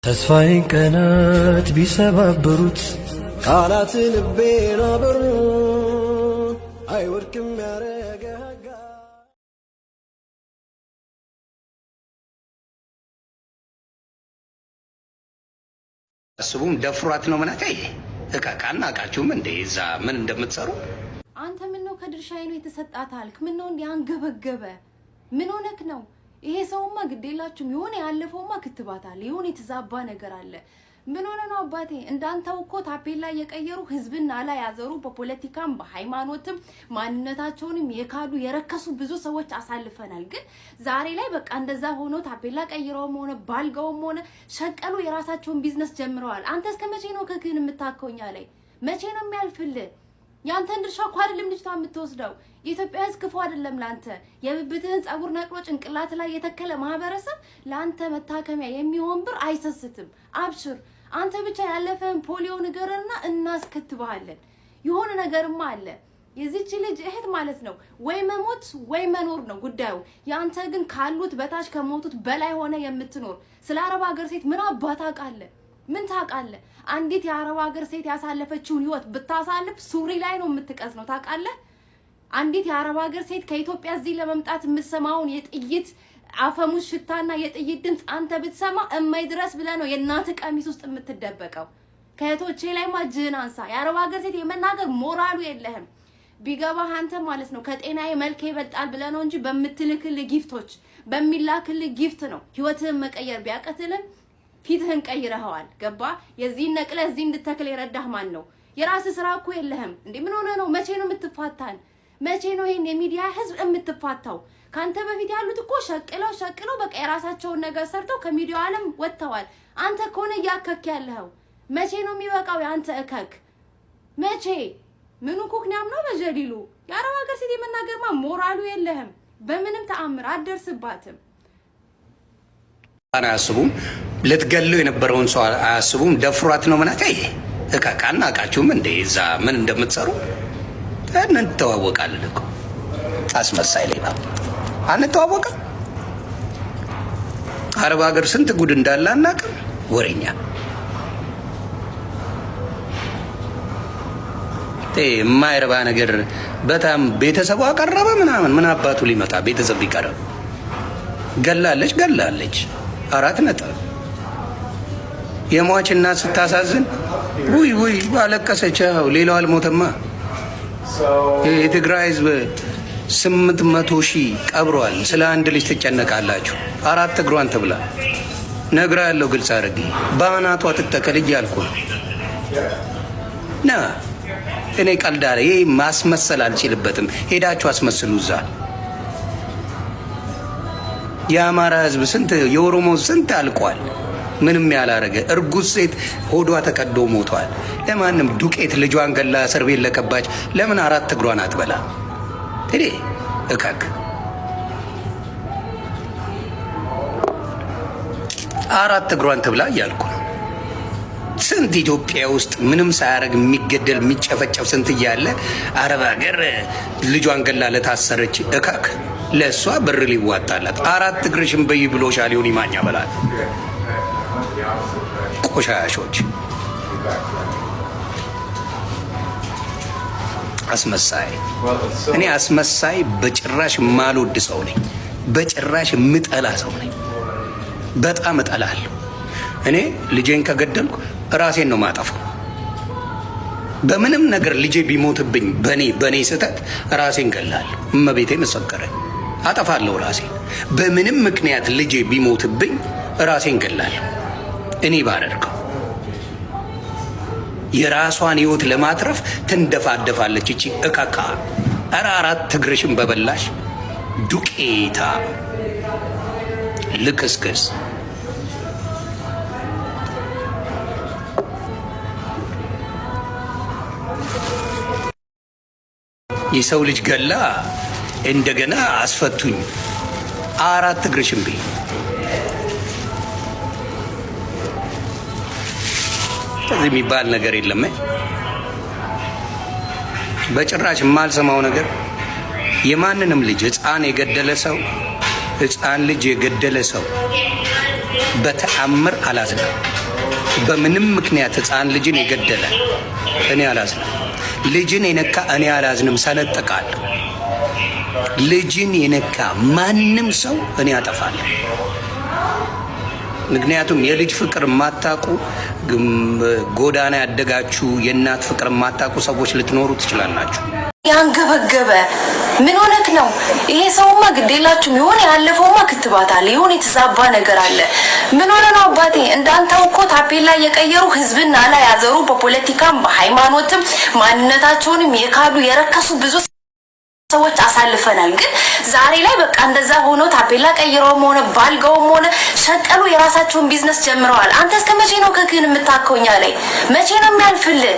ተስፋዬን ቀናት ቢሰባብሩት ቃላት ልቤን አበሩት አይወድቅም ያረጋጋ አስቡም ደፍሯት ነው መናቀይ እካካና አቃችሁም እንደዛ ምን እንደምትሰሩ አንተ ምን ነው ከድርሻዬ ነው የተሰጣት አልክ ምን ነው እንዲያንገበገበ ምን ሆነክ ነው ይሄ ሰውማ ግዴላችሁም ይሆነ ያለፈውማ ክትባት አለ ይሆነ የተዛባ ነገር አለ ምን ሆነ ነው አባቴ እንዳንተው እኮ ታፔላ የቀየሩ ህዝብና ላይ ያዘሩ በፖለቲካም በሃይማኖትም ማንነታቸውንም የካዱ የረከሱ ብዙ ሰዎች አሳልፈናል ግን ዛሬ ላይ በቃ እንደዛ ሆኖ ታፔላ ቀይረውም ሆነ ባልጋውም ሆነ ሸቀሉ የራሳቸውን ቢዝነስ ጀምረዋል አንተ እስከመቼ ነው ከክህን የምታከውኛ ላይ መቼ ነው የሚያልፍልህ ያንተን ድርሻ እኮ አይደለም ልጅቷ የምትወስደው የኢትዮጵያ ህዝብ ክፉ አይደለም ላንተ የብብትህን ጸጉር ነቅሎ ጭንቅላት ላይ የተከለ ማህበረሰብ ላንተ መታከሚያ የሚሆን ብር አይሰስትም አብሽር አንተ ብቻ ያለፈን ፖሊዮ ንገረና እናስከትባለን የሆነ ነገርማ አለ የዚች ልጅ እህት ማለት ነው ወይ መሞት ወይ መኖር ነው ጉዳዩ ያንተ ግን ካሉት በታች ከሞቱት በላይ ሆነ የምትኖር ስለ አረብ ሀገር ሴት ምን አባታ ቃለ ምን ታቃለ አንዲት የአረብ ሀገር ሴት ያሳለፈችውን ህይወት ብታሳልፍ ሱሪ ላይ ነው የምትቀስ ነው ታቃለ አንዲት የአረብ ሀገር ሴት ከኢትዮጵያ እዚህ ለመምጣት የምትሰማውን የጥይት አፈሙስ ሽታና የጥይት ድምጽ አንተ ብትሰማ እማይ ድረስ ብለ ነው የናት ቀሚስ ውስጥ የምትደበቀው ከእህቶቼ ላይ ማጅን አንሳ የአረብ ሀገር ሴት የመናገር ሞራሉ የለህም ቢገባ አንተ ማለት ነው ከጤናዬ መልክ ይበልጣል ብለ ነው እንጂ በመትልክል ጊፍቶች በሚላክል ጊፍት ነው ህይወትህን መቀየር ቢያቀትልህ ፊትህን ቀይረሃዋል ገባ የዚህን ነቅለ እዚህ እንድትተክል የረዳህ ማን ነው የራስ ስራ እኮ የለህም እንዴ ምን ሆነ ነው መቼ ነው የምትፋታን መቼ ነው ይሄን የሚዲያ ህዝብ የምትፋታው ካንተ በፊት ያሉት እኮ ሸቅለው በቃ የራሳቸውን ነገር ሰርተው ከሚዲያው ዓለም ወጥተዋል አንተ ኮነ ያከክ ያለኸው መቼ ነው የሚበቃው ያንተ እከክ መቼ ምኑ ኩክናም ነው በጀሊሉ የአረብ ሀገር ሴት የመናገርማ ሞራሉ የለህም በምንም ተአምር አደርስባትም አና አስቡም ልትገለው የነበረውን ሰው አያስቡም ደፍሯት ነው መናቀይ እካካና አቃችሁም እንደዛ ምን እንደምትሰሩ እንተዋወቃለን እኮ አስመሳይ ሌባ አንተዋወቅም አረብ ሀገር ስንት ጉድ እንዳለ አናውቅም ወሬኛ የማይረባ ነገር በጣም ቤተሰቡ አቀረበ ምናምን ምን አባቱ ሊመጣ ቤተሰብ ሊቀርብ ገላለች 4 ነጥብ የሟች እናት ስታሳዝን ውይ ባለቀሰች ሌላው አልሞተማ የትግራይ ህዝብ 800,000 ቀብሯል ስለ አንድ ልጅ ትጨነቃላችሁ 4 እግሯን ትብላ ነግራ ያለው ግልጽ አድርጊ ባናቷ ትተከል እያልኩ ና እኔ ቀልዳለ ይሄ ማስመሰል አልችልበትም ሄዳችሁ አስመስሉ እዛ የአማራ ህዝብ ስንት የኦሮሞ ስንት አልቋል ምንም ያላረገ እርጉዝ ሴት ሆዷ ተቀዶ ሞቷል ለማንም ዱቄት ልጇን ገላ እስር ቤት ለቀባች ለምን 4 እግሯን አትበላ እኔ እካክ 4 እግሯን ትብላ እያልኩ ስንት ኢትዮጵያ ውስጥ ምንም ሳያረግ የሚገደል የሚጨፈጨፍ ስንት እያለ አረብ ሀገር ልጇን ገላ ለታሰረች እካክ ለሷ ብር ሊዋጣላት 4 እግርሽን በይ ብሎሻል ሊሆን ይማኛ በላል ቆሻሾች አስመሳይ እኔ አስመሳይ በጭራሽ ማልወድ ሰው ነኝ በጭራሽ ምጠላ ሰው ነኝ በጣም እጠላለሁ እኔ ልጄን ከገደልኩ ራሴን ነው ማጠፋው በምንም ነገር ልጄ ቢሞትብኝ በኔ ስህተት ራሴን ገላለሁ እመቤቴን መሰከረኝ አጠፋለሁ ራሴን በምንም ምክንያት ልጄ ቢሞትብኝ ራሴን ገላለሁ እኔ ባረርኩ የራሷን ህይወት ለማትረፍ ትንደፋደፋለች እቺ እካካ 4 እግርሽን በበላሽ ዱቄታ ልክስክስ የሰው ልጅ ገላ እንደገና አስፈቱኝ 4 እግርሽን በይ የሚባል ነገር የለም በጭራሽ የማልሰማው ነገር የማንንም ልጅ ህፃን ልጅ የገደለ ሰው በተአምር አላዝንም። በምንም ምክንያት ሕፃን ልጅን የገደለ እኔ አላዝንም። ልጅን የነካ እኔ አላዝንም፣ ሰነጥቃለሁ። ልጅን የነካ ማንም ሰው እኔ አጠፋለሁ። ምክንያቱም የልጅ ፍቅር ማታቁ ጎዳና ያደጋችሁ የእናት ፍቅር ማታቁ ሰዎች ልትኖሩ ትችላላችሁ። ያንገበገበ ምን ሆነክ ነው? ይሄ ሰውማ ግዴላችሁም የሆነ ያለፈውማ ክትባት አለ፣ የሆነ የተዛባ ነገር አለ። ምን ሆነ ነው አባቴ? እንዳንተው እኮ ታፔላ የቀየሩ ህዝብና ላይ ያዘሩ በፖለቲካም በሃይማኖትም ማንነታቸውንም የካዱ የረከሱ ብዙ ሰዎች አሳልፈናል። ግን ዛሬ ላይ በቃ እንደዛ ሆኖ ታፔላ ቀይረውም ሆነ ባልገውም ሆነ ሸቀሉ የራሳቸውን ቢዝነስ ጀምረዋል። አንተ እስከ መቼ ነው ከክህን የምታከውኛ ላይ? መቼ ነው የሚያልፍልህ?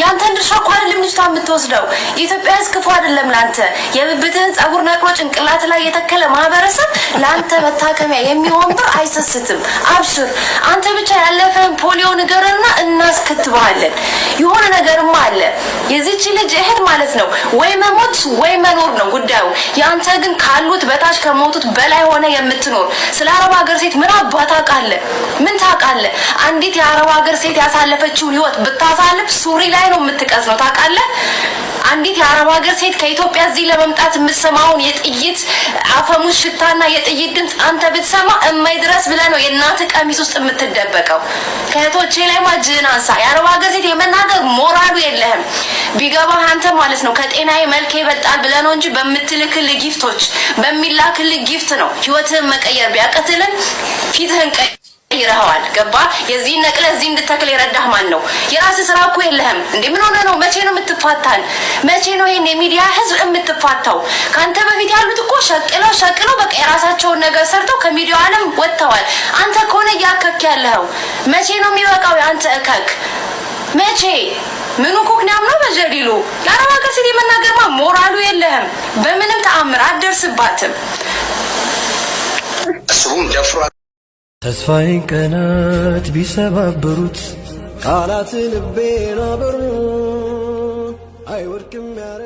ያንተን ድርሻ እኮ አይደለም ልጅቷ የምትወስደው። የኢትዮጵያ ህዝብ ክፉ አይደለም ላንተ። የብብትህን ጸጉር ነቅሎ ጭንቅላት ላይ የተከለ ማህበረሰብ ላንተ መታከሚያ የሚሆን ብር አይሰስትም። አብሽር። አንተ ብቻ ያለፈን ፖሊዮ ንገርና እናስከትባለን። የሆነ ነገርማ አለ። የዚህች ልጅ እህት ማለት ነው ወይ መሞት ወይ መኖር ነው ጉዳዩ። ያንተ ግን ካሉት በታች ከሞቱት በላይ ሆነ የምትኖር። ስለ አረብ ሀገር ሴት ምን አባታ ቃለ? ምን ታውቃለህ? አንዲት የአረብ ሀገር ሴት ያሳለፈችውን ህይወት ብታሳልፍ ሱሪ ላይ ነው የምትቀስነው። ታውቃለህ? አንዲት የአረብ ሀገር ሴት ከኢትዮጵያ እዚህ ለመምጣት የምትሰማውን የጥይት አፈሙዝ ሽታና የጥይት ድምፅ አንተ ብትሰማ እማይድረስ ብለህ ነው የእናት ቀሚስ ውስጥ የምትደበቀው። ከእህቶቼ ላይ ማጅህን አንሳ። የአረብ ሀገር ሴት የመናገር ሞራሉ የለህም። ቢገባህ አንተ ማለት ነው ከጤናዬ መልክ ይበልጣል ብለህ ነው እንጂ በምትልክልህ ጊፍቶች በሚላክልህ ጊፍት ነው ህይወትህን መቀየር ቢያቀትልን ፊትህን ይረሃዋል። ገባ? የዚህ ነቅለ እዚህ እንድትተክል የረዳህ ማን ነው? የራስህ ስራ እኮ የለህም እንዴ? ምን ሆነ ነው? መቼ ነው የምትፋታን? መቼ ነው ይሄን የሚዲያ ህዝብ የምትፋታው? ካንተ በፊት ያሉት እኮ ሸቅለው በቃ የራሳቸውን ነገር ሰርተው ከሚዲያው ዓለም ወጥተዋል። አንተ ከሆነ እያከክ ያለኸው መቼ ነው የሚበቃው? ያንተ እከክ መቼ ምኑ ኩክናም ነው በጀሊሉ? የአረብ ሀገር ሴት የመናገርማ ሞራሉ የለህም። በምንም ተአምር አትደርስባትም። እሱም ደፍሯ ተስፋዬን ቀናት ቢሰባብሩት ቃላት ልቤን አበሩት አይወድቅም ያረ